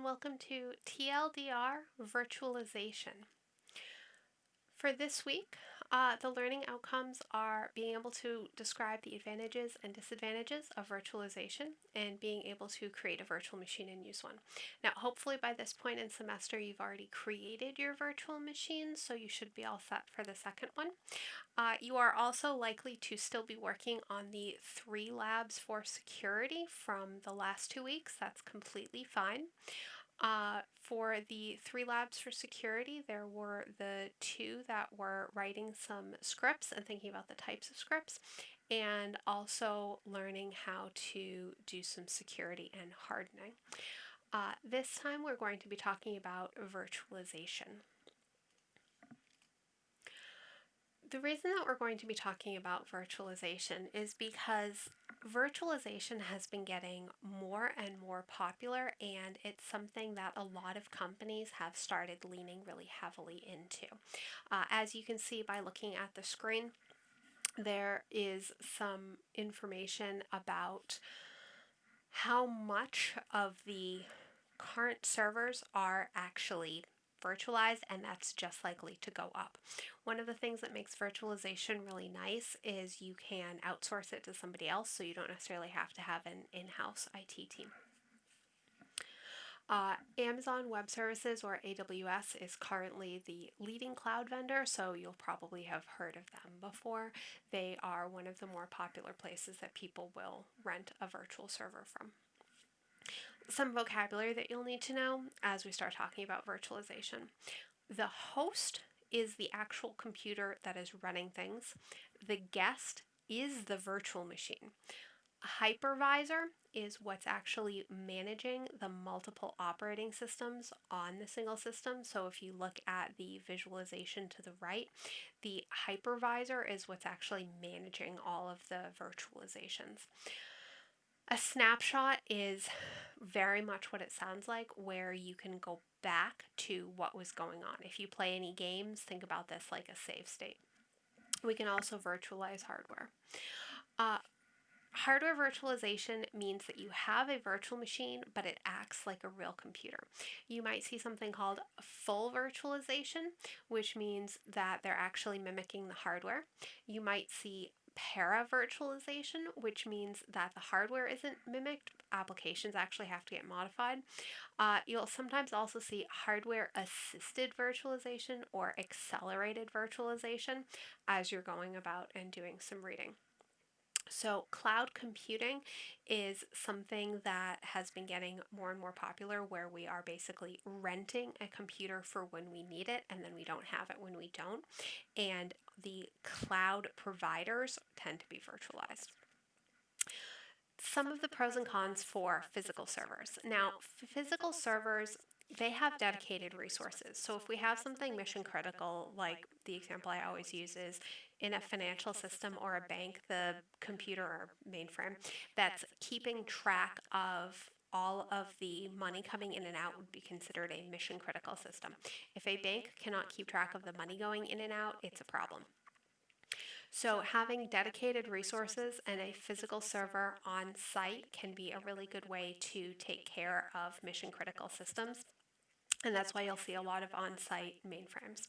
welcome to TLDR Virtualization. For this week, the learning outcomes are being able to describe the advantages and disadvantages of virtualization and being able to create a virtual machine and use one. Now, hopefully by this point in semester, you've already created your virtual machine, so you should be all set for the second one. You are also likely to still be working on the 3 labs for security from the last 2 weeks. That's completely fine. For the 3 labs for security, there were the 2 that were writing some scripts and thinking about the types of scripts, and also learning how to do some security and hardening. This time we're going to be talking about virtualization. The reason that we're going to be talking about virtualization is because virtualization has been getting more and more popular, and it's something that a lot of companies have started leaning really heavily into. As you can see by looking at the screen, there is some information about how much of the current servers are actually virtualized, and that's just likely to go up. One of the things that makes virtualization really nice is you can outsource it to somebody else, so you don't necessarily have to have an in-house IT team. Amazon Web Services, or AWS, is currently the leading cloud vendor, so you'll probably have heard of them before. They are one of the more popular places that people will rent a virtual server from. Some vocabulary that you'll need to know as we start talking about virtualization. The host is the actual computer that is running things. The guest is the virtual machine. A hypervisor is what's actually managing the multiple operating systems on the single system. So if you look at the visualization to the right, the hypervisor is what's actually managing all of the virtualizations. A snapshot is very much what it sounds like, where you can go back to what was going on. If you play any games, think about this like a save state. We can also virtualize hardware. Hardware virtualization means that you have a virtual machine, but it acts like a real computer. You might see something called full virtualization, which means that they're actually mimicking the hardware. You might see para-virtualization, which means that the hardware isn't mimicked, applications actually have to get modified. You'll sometimes also see hardware-assisted virtualization or accelerated virtualization as you're going about and doing some reading. So cloud computing is something that has been getting more and more popular, where we are basically renting a computer for when we need it, and then we don't have it when we don't. And the cloud providers tend to be virtualized. Some of the pros and cons for physical servers. Now, physical servers, they have dedicated resources. So if we have something mission critical, like the example I always use is in a financial system or a bank, the computer or mainframe that's keeping track of all of the money coming in and out would be considered a mission critical system. If a bank cannot keep track of the money going in and out, it's a problem. So having dedicated resources and a physical server on site can be a really good way to take care of mission critical systems. And that's why you'll see a lot of on-site mainframes.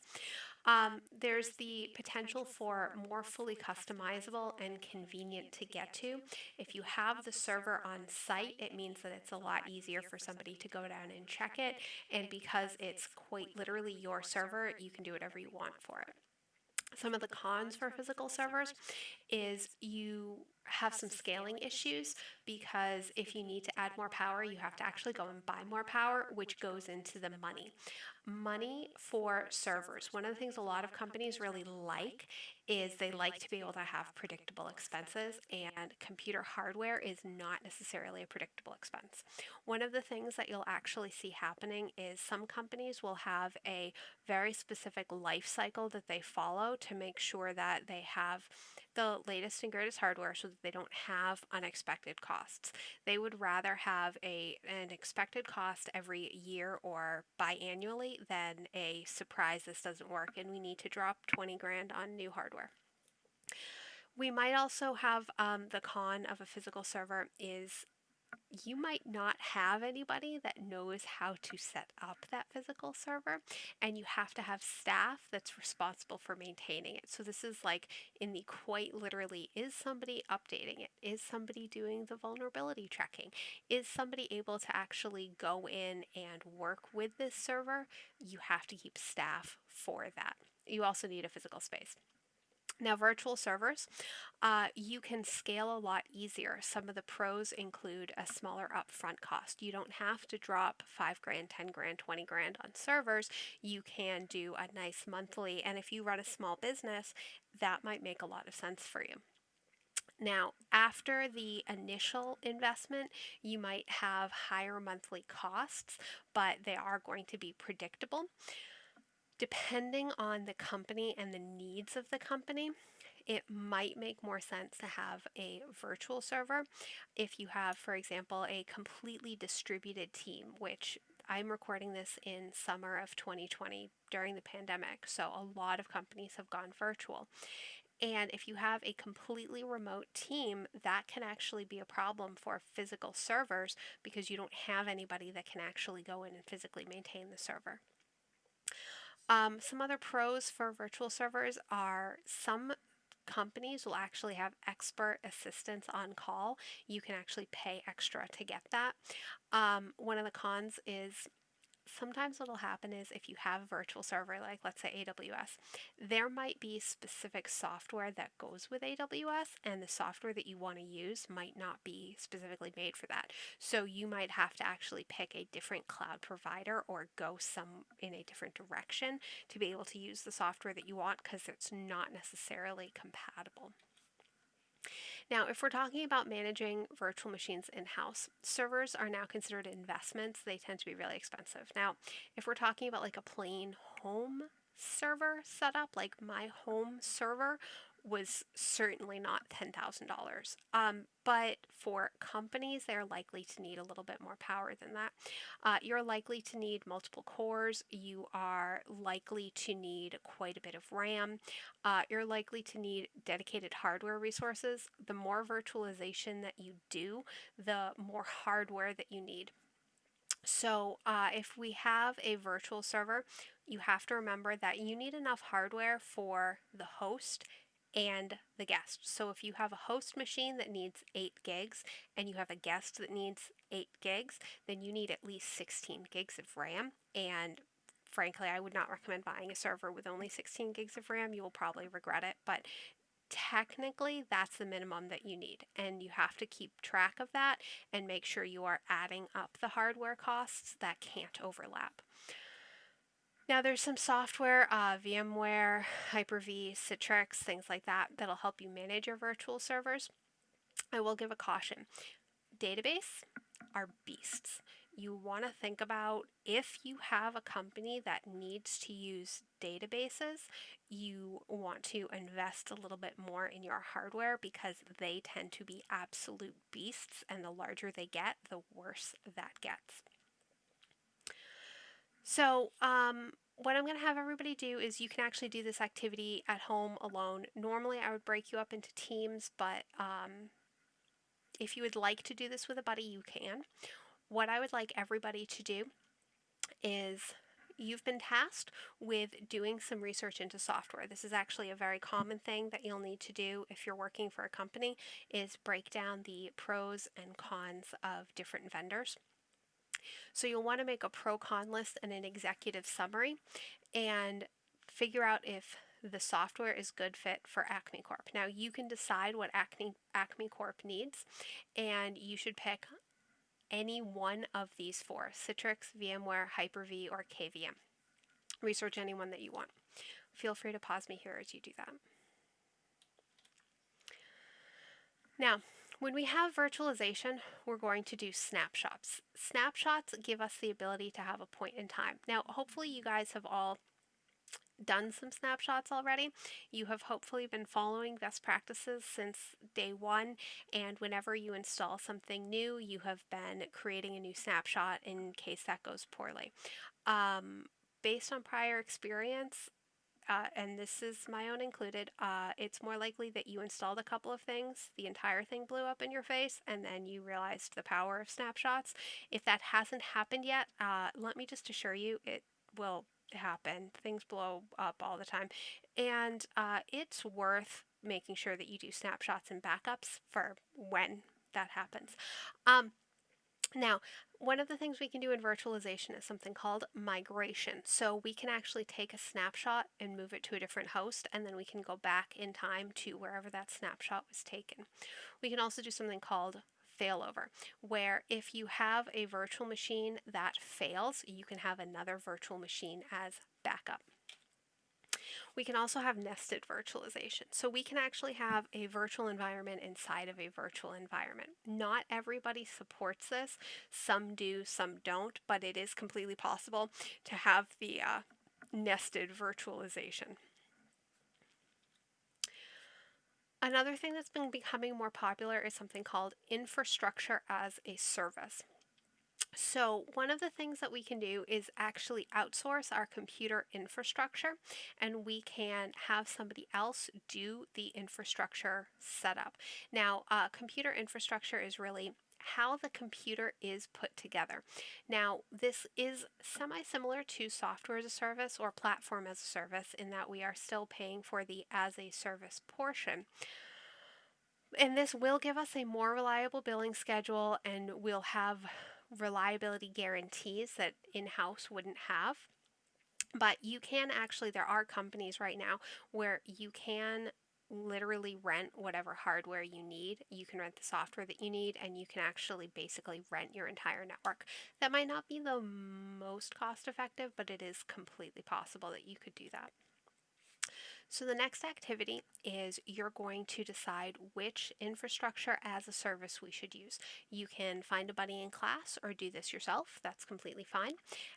There's the potential for more fully customizable and convenient to get to. If you have the server on site, it means that it's a lot easier for somebody to go down and check it. And because it's quite literally your server, you can do whatever you want for it. Some of the cons for physical servers is you have some scaling issues, because if you need to add more power, you have to actually go and buy more power, which goes into the money. Money for servers. One of the things a lot of companies really like is they like to be able to have predictable expenses, and computer hardware is not necessarily a predictable expense. One of the things that you'll actually see happening is some companies will have a very specific life cycle that they follow to make sure that they have the latest and greatest hardware so that they don't have unexpected costs. They would rather have an expected cost every year or biannually than a surprise, this doesn't work and we need to drop 20 grand on new hardware. We might also have the con of a physical server is you might not have anybody that knows how to set up that physical server, and you have to have staff that's responsible for maintaining it. So this is like in the quite literally, is somebody updating it? Is somebody doing the vulnerability checking? Is somebody able to actually go in and work with this server? You have to keep staff for that. You also need a physical space. Now, virtual servers, you can scale a lot easier. Some of the pros include a smaller upfront cost. You don't have to drop 5 grand, 10 grand, 20 grand on servers. You can do a nice monthly, and if you run a small business, that might make a lot of sense for you. Now, after the initial investment, you might have higher monthly costs, but they are going to be predictable. Depending on the company and the needs of the company, it might make more sense to have a virtual server if you have, for example, a completely distributed team, which I'm recording this in summer of 2020 during the pandemic, so a lot of companies have gone virtual. And if you have a completely remote team, that can actually be a problem for physical servers because you don't have anybody that can actually go in and physically maintain the server. Some other pros for virtual servers are some companies will actually have expert assistance on call. You can actually pay extra to get that. One of the cons is sometimes what'll happen is if you have a virtual server, like let's say AWS, there might be specific software that goes with AWS, and the software that you want to use might not be specifically made for that. So you might have to actually pick a different cloud provider or go some in a different direction to be able to use the software that you want because it's not necessarily compatible. Now, if we're talking about managing virtual machines in-house, servers are now considered investments. They tend to be really expensive. Now, if we're talking about like a plain home server setup, like my home server was certainly not $10,000. But for companies, they're likely to need a little bit more power than that. You're likely to need multiple cores. You are likely to need quite a bit of RAM. You're likely to need dedicated hardware resources. The more virtualization that you do, the more hardware that you need. So, if we have a virtual server, you have to remember that you need enough hardware for the host and the guest. So, if you have a host machine that needs 8 gigs and you have a guest that needs 8 gigs, then you need at least 16 gigs of RAM. And frankly, I would not recommend buying a server with only 16 gigs of RAM. You will probably regret it, but technically that's the minimum that you need, and you have to keep track of that and make sure you are adding up the hardware costs that can't overlap. Now there's some software, VMware, Hyper-V, Citrix, things like that, that'll help you manage your virtual servers. I will give a caution. Database are beasts. You want to think about if you have a company that needs to use databases, you want to invest a little bit more in your hardware because they tend to be absolute beasts, and the larger they get, the worse that gets. So, what I'm going to have everybody do is you can actually do this activity at home alone. Normally, I would break you up into teams, but if you would like to do this with a buddy, you can. What I would like everybody to do is you've been tasked with doing some research into software. This is actually a very common thing that you'll need to do if you're working for a company is break down the pros and cons of different vendors. So you'll want to make a pro-con list and an executive summary and figure out if the software is good fit for Acme Corp. Now you can decide what Acme Corp needs, and you should pick any one of these four: Citrix, VMware, Hyper-V, or KVM. Research any one that you want. Feel free to pause me here as you do that. Now, when we have virtualization, we're going to do snapshots. Snapshots give us the ability to have a point in time. Now, hopefully you guys have all done some snapshots already. You have hopefully been following best practices since day one, and whenever you install something new, you have been creating a new snapshot in case that goes poorly. Based on prior experience, and this is my own included, it's more likely that you installed a couple of things, the entire thing blew up in your face, and then you realized the power of snapshots. If that hasn't happened yet, let me just assure you it will happen. Things blow up all the time, and it's worth making sure that you do snapshots and backups for when that happens. Um, Now, one of the things we can do in virtualization is something called migration. So we can actually take a snapshot and move it to a different host, and then we can go back in time to wherever that snapshot was taken. We can also do something called failover, where if you have a virtual machine that fails, you can have another virtual machine as backup. We can also have nested virtualization. So we can actually have a virtual environment inside of a virtual environment. Not everybody supports this. Some do, some don't, but it is completely possible to have the nested virtualization. Another thing that's been becoming more popular is something called infrastructure as a service. So, one of the things that we can do is actually outsource our computer infrastructure, and we can have somebody else do the infrastructure setup. Now, computer infrastructure is really how the computer is put together. Now, this is semi similar to software as a service or platform as a service in that we are still paying for the as a service portion. And this will give us a more reliable billing schedule, and we'll have reliability guarantees that in-house wouldn't have. But you can actually, there are companies right now where you can literally rent whatever hardware you need. You can rent the software that you need, and you can actually basically rent your entire network. That might not be the most cost effective, but it is completely possible that you could do that. So the next activity is you're going to decide which infrastructure as a service we should use. You can find a buddy in class or do this yourself. That's completely fine.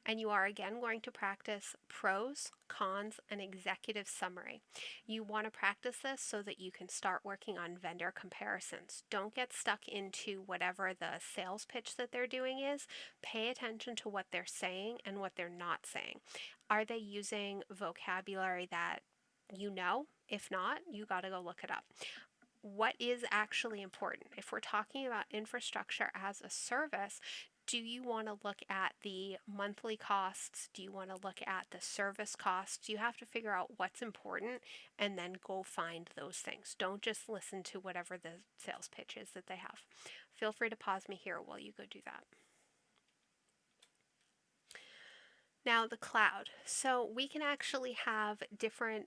And you are again going to practice pros, cons, and executive summary. You want to practice this so that you can start working on vendor comparisons. Don't get stuck into whatever the sales pitch that they're doing is. Pay attention to what they're saying and what they're not saying. Are they using vocabulary that you know? If not, you got to go look it up. What is actually important? If we're talking about infrastructure as a service, do you want to look at the monthly costs? Do you want to look at the service costs? You have to figure out what's important and then go find those things. Don't just listen to whatever the sales pitch is that they have. Feel free to pause me here while you go do that. Now, the cloud. So we can actually have different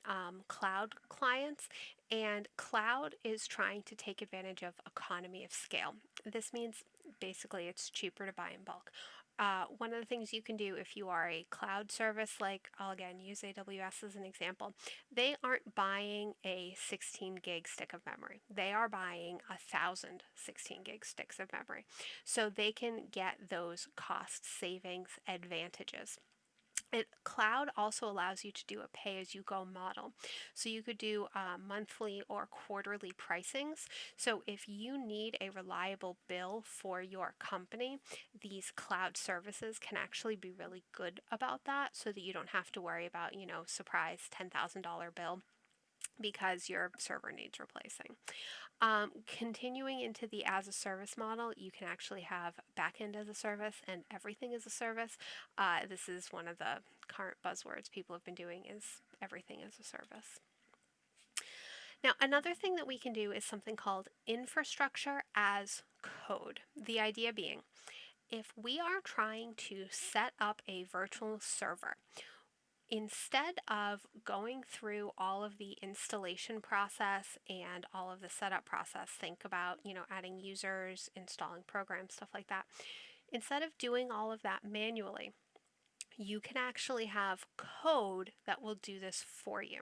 cloud clients, and cloud is trying to take advantage of economy of scale. This means basically it's cheaper to buy in bulk. One of the things you can do if you are a cloud service, like I'll again use AWS as an example, they aren't buying a 16 gig stick of memory. They are buying 1,000 16 gig sticks of memory. So they can get those cost savings advantages. Cloud also allows you to do a pay-as-you-go model. So you could do monthly or quarterly pricings. So if you need a reliable bill for your company, these cloud services can actually be really good about that so that you don't have to worry about, surprise $10,000 bill because your server needs replacing. Continuing into the as a service model, you can actually have backend as a service and everything as a service. This is one of the current buzzwords people have been doing is everything as a service. Now, another thing that we can do is something called infrastructure as code. The idea being, if we are trying to set up a virtual server, instead of going through all of the installation process and all of the setup process, think about, adding users, installing programs, stuff like that. Instead of doing all of that manually, you can actually have code that will do this for you.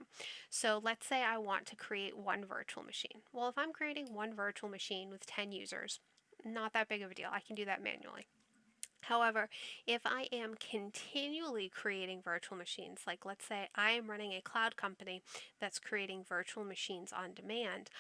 So let's say I want to create one virtual machine. Well, if I'm creating one virtual machine with 10 users, not that big of a deal. I can do that manually. However, if I am continually creating virtual machines, like let's say I am running a cloud company that's creating virtual machines on demand,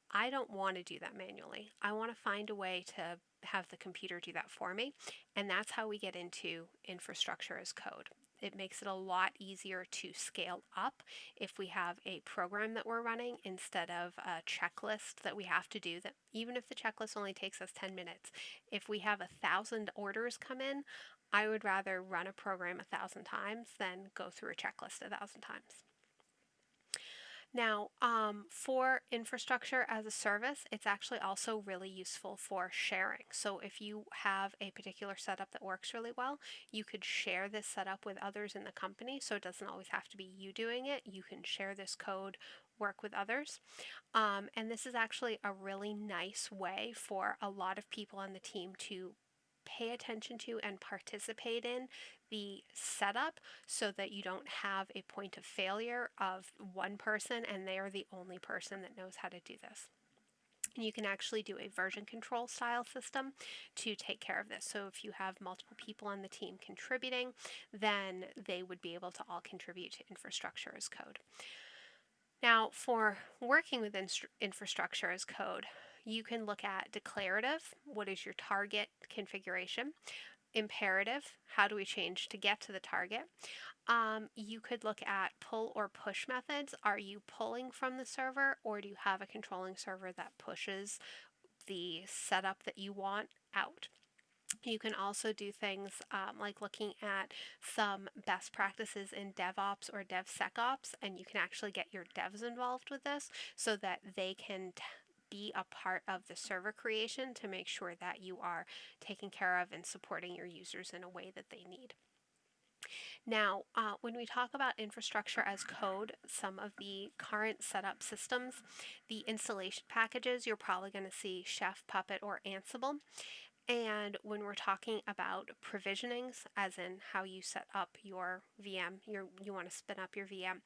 I don't want to do that manually. I want to find a way to have the computer do that for me, and that's how we get into infrastructure as code. it makes it a lot easier to scale up if we have a program that we're running instead of a checklist that we have to do, that even if the checklist only takes us 10 minutes. If we have 1,000 orders come in, I would rather run a program 1,000 times than go through a checklist 1,000 times. Now, for infrastructure as a service, it's actually also really useful for sharing. So if you have a particular setup that works really well, you could share this setup with others in the company. So it doesn't always have to be you doing it. You can share this code, work with others. And this is actually a really nice way for a lot of people on the team to pay attention to and participate in the setup, so that you don't have a point of failure of one person and they are the only person that knows how to do this. And you can actually do a version control style system to take care of this. So if you have multiple people on the team contributing, then they would be able to all contribute to infrastructure as code. Now, for working with infrastructure as code, you can look at declarative, what is your target configuration? Imperative, how do we change to get to the target? You could look at pull or push methods. Are you pulling from the server, or do you have a controlling server that pushes the setup that you want out? You can also do things like looking at some best practices in DevOps or DevSecOps, and you can actually get your devs involved with this so that they can be a part of the server creation to make sure that you are taking care of and supporting your users in a way that they need. Now, when we talk about infrastructure as code, some of the current setup systems, the installation packages, you're probably going to see Chef, Puppet, or Ansible. And when we're talking about provisionings, as in how you set up your VM, you want to spin up your VM,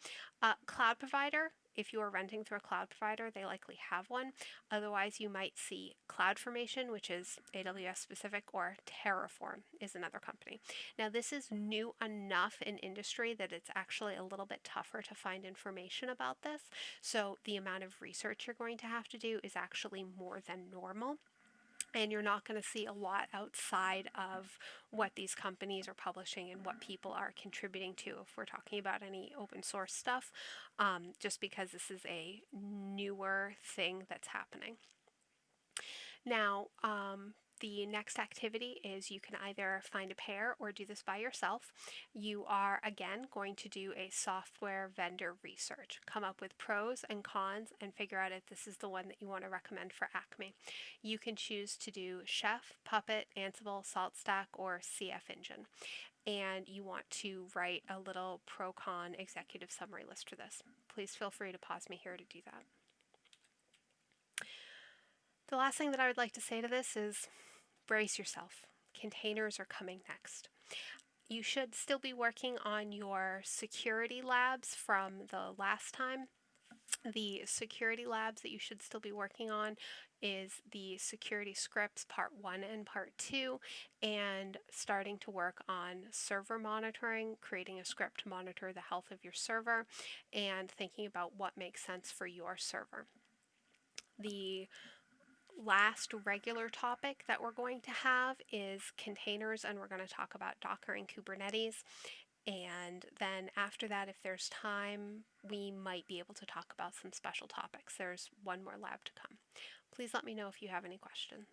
cloud provider, if you are renting through a cloud provider, they likely have one. Otherwise, you might see CloudFormation, which is AWS specific, or Terraform is another company. Now, this is new enough in industry that it's actually a little bit tougher to find information about this. So the amount of research you're going to have to do is actually more than normal. And you're not going to see a lot outside of what these companies are publishing and what people are contributing to if we're talking about any open source stuff, just because this is a newer thing that's happening. Now, the next activity is you can either find a pair or do this by yourself. You are, again, going to do a software vendor research. Come up with pros and cons and figure out if this is the one that you want to recommend for Acme. You can choose to do Chef, Puppet, Ansible, SaltStack, or CF Engine. And you want to write a little pro-con executive summary list for this. Please feel free to pause me here to do that. The last thing that I would like to say to this is brace yourself. Containers are coming next. You should still be working on your security labs from the last time. The security labs that you should still be working on is the security scripts part 1 and part 2, and starting to work on server monitoring, creating a script to monitor the health of your server, and thinking about what makes sense for your server. The last regular topic that we're going to have is containers, and we're going to talk about Docker and Kubernetes. And then after that, if there's time, we might be able to talk about some special topics. There's one more lab to come. Please let me know if you have any questions.